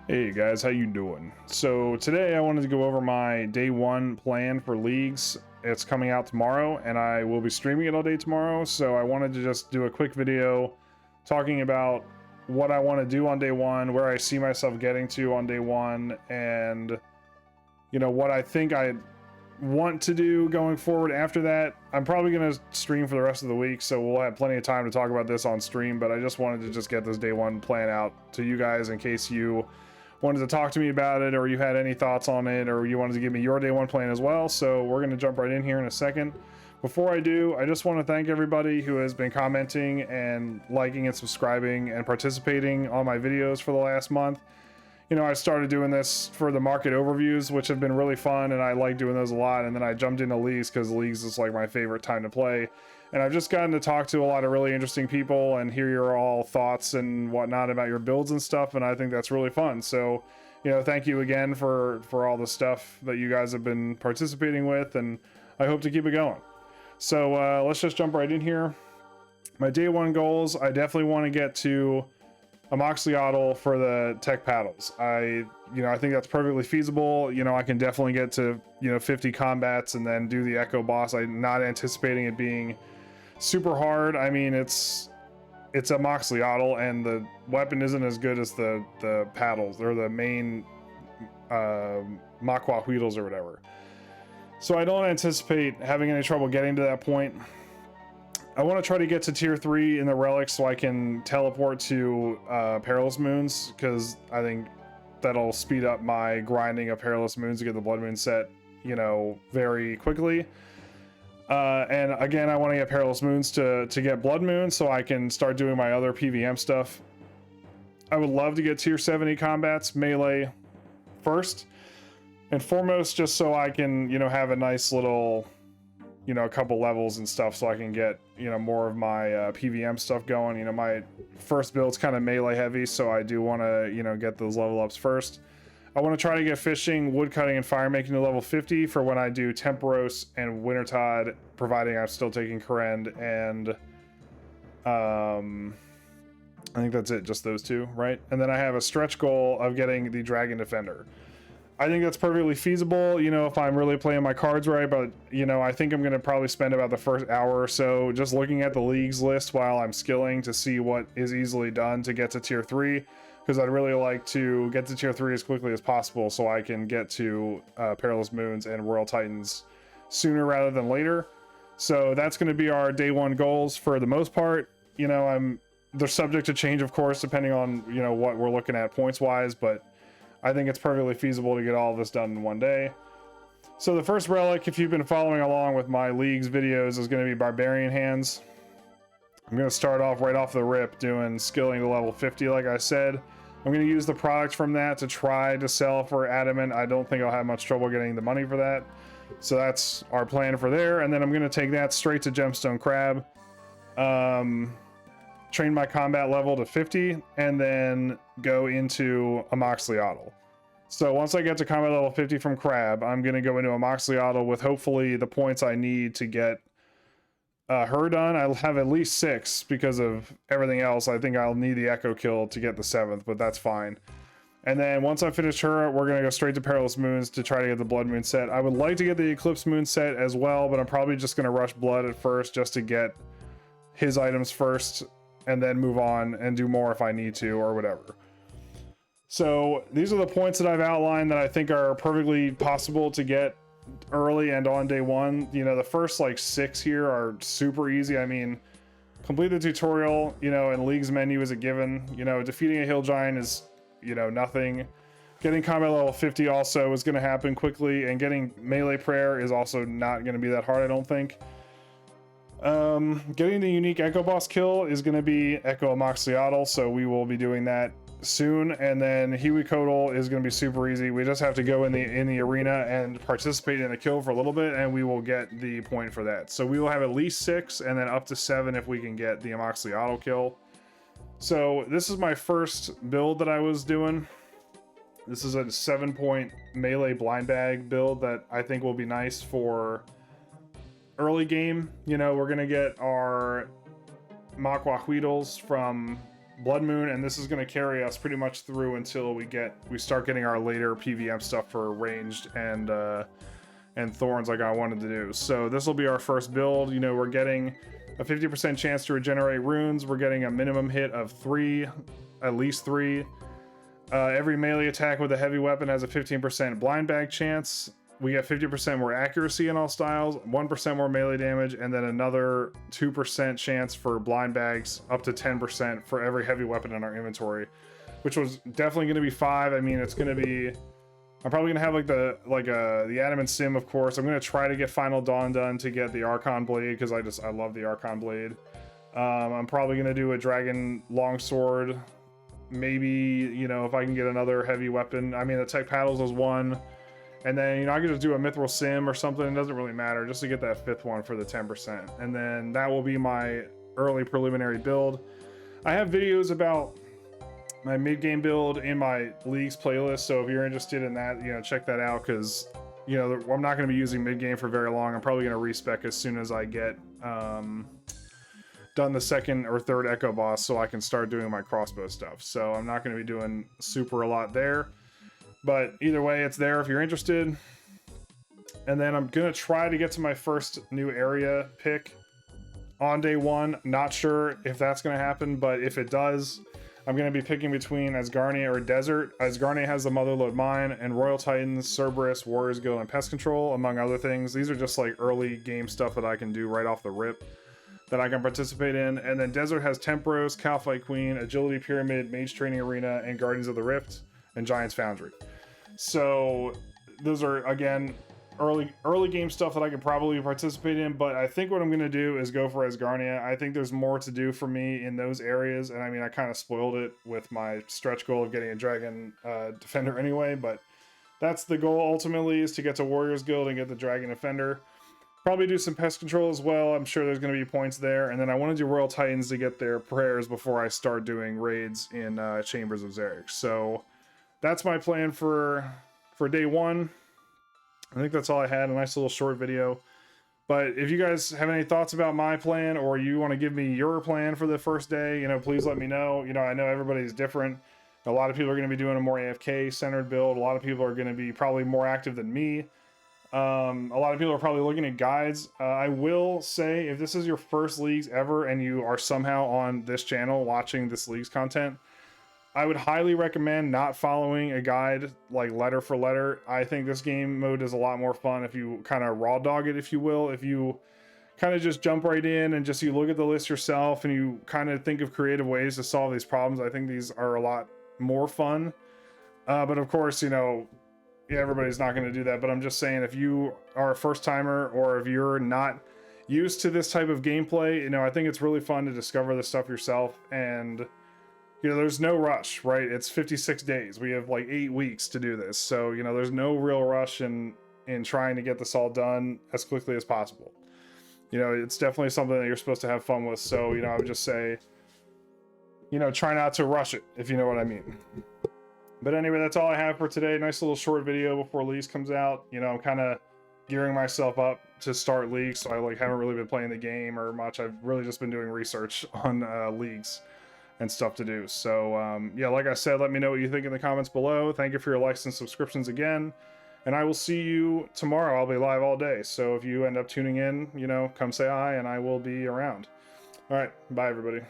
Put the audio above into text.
Hey guys, how you doing? So today I wanted to go over my day one plan for leagues. It's coming out tomorrow and I will be streaming it all day tomorrow. So I wanted to just do a quick video talking about what I want to do on day one, where I see myself getting to on day one, and what I think I want to do going forward after that. I'm probably going to stream for the rest of the week, so we'll have plenty of time to talk about this on stream, but I just wanted to just get this day one plan out to you guys in case you wanted to talk to me about it, or you had any thoughts on it, or you wanted to give me your day one plan as well. So we're going to jump right in here in a second. Before I do, I just want to thank everybody who has been commenting and liking and subscribing and participating on my videos for the last month. I started doing this for the market overviews, which have been really fun, and I like doing those a lot. And then I jumped into leagues because leagues is like my favorite time to play. And I've just gotten to talk to a lot of really interesting people and hear your all thoughts and whatnot about your builds and stuff. And I think that's really fun. So, thank you again for all the stuff that you guys have been participating with, and I hope to keep it going. So let's just jump right in here. My day one goals, I definitely want to get to a Moxley for the tech paddles. I think that's perfectly feasible. I can definitely get to 50 combats and then do the Echo boss. I'm not anticipating it being super hard. I mean, it's a Moxley and the weapon isn't as good as the paddles. They're the main Makwa Wheedles or whatever. So I don't anticipate having any trouble getting to that point. I want to try to get to tier 3 in the relics so I can teleport to Perilous Moons, because I think that'll speed up my grinding of Perilous Moons to get the Blood Moon set, very quickly. And again, I want to get Perilous Moons to get Blood Moon so I can start doing my other PVM stuff. I would love to get tier 70 combats melee first and foremost, just so I can, have a nice little, a couple levels and stuff so I can get, more of my PVM stuff going. My first build's kind of melee heavy, so I do want to, get those level ups first. I want to try to get fishing, woodcutting, and fire making to level 50 for when I do Temperos and Wintertide, providing I'm still taking Korend, and I think that's it, just those two, right? And then I have a stretch goal of getting the Dragon Defender. I think that's perfectly feasible, if I'm really playing my cards right, but, I think I'm going to probably spend about the first hour or so just looking at the leagues list while I'm skilling to see what is easily done to get to tier 3, because I'd really like to get to tier 3 as quickly as possible so I can get to Perilous Moons and Royal Titans sooner rather than later. So that's going to be our day one goals for the most part. They're subject to change, of course, depending on, what we're looking at points wise, but I think it's perfectly feasible to get all of this done in one day. So the first relic, if you've been following along with my leagues videos, is going to be Barbarian Hands. I'm going to start off right off the rip doing skilling to level 50, like I said. I'm going to use the product from that to try to sell for Adamant. I don't think I'll have much trouble getting the money for that. So that's our plan for there. And then I'm going to take that straight to Gemstone Crab. Train my combat level to 50, and then go into a Moxley. So once I get to combat level 50 from Crab, I'm going to go into a Moxley with hopefully the points I need to get her done. I'll have at least 6 because of everything else. I think I'll need the Echo kill to get the 7th, but that's fine. And then once I finish her, we're going to go straight to Perilous Moons to try to get the Blood Moon set. I would like to get the Eclipse Moon set as well, but I'm probably just going to rush Blood at first just to get his items first, and then move on and do more if I need to or whatever. So these are the points that I've outlined that I think are perfectly possible to get early and on day one. The first 6 here are super easy. I mean, complete the tutorial, and League's menu is a given. Defeating a hill giant is, nothing. Getting combat level 50 also is going to happen quickly, and getting melee prayer is also not going to be that hard, I don't think. Getting the unique Echo boss kill is going to be Echo Moxley, so we will be doing that soon. And then Huikodal is going to be super easy. We just have to go in the arena and participate in a kill for a little bit, and we will get the point for that. So we will have at least 6 and then up to 7 if we can get the Moxley kill. So this is my first build that I was doing. This is a 7-point melee blind bag build that I think will be nice for early game. We're gonna get our Makwa Wheedles from Blood Moon, and this is going to carry us pretty much through until we start getting our later PVM stuff for ranged and thorns like I wanted to do. So this will be our first build. You know, we're getting a 50% chance to regenerate runes. We're getting a minimum hit of 3, at least 3. Every melee attack with a heavy weapon has a 15% blind bag chance. We get 50% more accuracy in all styles, 1% more melee damage, and then another 2% chance for blind bags, up to 10% for every heavy weapon in our inventory, which was definitely going to be 5. I mean, it's going to be, I'm probably going to have the Adamant Sim, of course. I'm going to try to get Final Dawn done to get the Archon Blade, because I love the Archon Blade. I'm probably going to do a Dragon Longsword. Maybe, you know, if I can get another heavy weapon. I mean, the Tech Paddles was 1. And then, you know, I could just do a Mithril Sim or something. It doesn't really matter, just to get that 5th one for the 10%. And then that will be my early preliminary build. I have videos about my mid-game build in my Leagues playlist. So if you're interested in that, you know, check that out. Because, you know, I'm not going to be using mid-game for very long. I'm probably going to respec as soon as I get done the 2nd or 3rd Echo Boss, so I can start doing my crossbow stuff. So I'm not going to be doing super a lot there. But either way, it's there if you're interested. And then I'm going to try to get to my first new area pick on day 1. Not sure if that's going to happen, but if it does, I'm going to be picking between Asgarnia or Desert. Asgarnia has the Motherlode Mine, and Royal Titans, Cerberus, Warriors Guild, and Pest Control, among other things. These are just like early game stuff that I can do right off the rip that I can participate in. And then Desert has Tempros, Cowfight Queen, Agility Pyramid, Mage Training Arena, and Guardians of the Rift, and Giant's Foundry. So those are, again, early game stuff that I could probably participate in, but I think what I'm going to do is go for Asgarnia. I think there's more to do for me in those areas, and I mean, I kind of spoiled it with my stretch goal of getting a Dragon Defender anyway, but that's the goal ultimately, is to get to Warriors Guild and get the Dragon Defender. Probably do some Pest Control as well. I'm sure there's going to be points there, and then I want to do Royal Titans to get their prayers before I start doing raids in Chambers of Xeric. So that's my plan for day 1. I think that's all I had. A nice little short video. But if you guys have any thoughts about my plan, or you want to give me your plan for the first day, you know, please let me know. You know, I know everybody's different. A lot of people are going to be doing a more AFK centered build. A lot of people are going to be probably more active than me. A lot of people are probably looking at guides. I will say, if this is your first Leagues ever and you are somehow on this channel watching this Leagues content, I would highly recommend not following a guide like letter for letter. I think this game mode is a lot more fun if you kind of raw dog it, if you will. If you kind of just jump right in and just you look at the list yourself and you kind of think of creative ways to solve these problems, I think these are a lot more fun. But of course, you know, yeah, everybody's not going to do that. But I'm just saying, if you are a first timer, or if you're not used to this type of gameplay, you know, I think it's really fun to discover this stuff yourself. And you know, there's no rush, right? It's 56 days. We have like 8 weeks to do this. So, you know, there's no real rush in trying to get this all done as quickly as possible. You know, it's definitely something that you're supposed to have fun with. So, you know, I would just say, you know, try not to rush it, if you know what I mean. But anyway, that's all I have for today. Nice little short video before Leagues comes out. You know, I'm kind of gearing myself up to start Leagues, so I like haven't really been playing the game or much. I've really just been doing research on Leagues and stuff to do. So yeah, like I said, let me know what you think in the comments below. Thank you for your likes and subscriptions again, and I will see you tomorrow. I'll be live all day, so if you end up tuning in, you know, come say hi and I will be around. All right, bye everybody.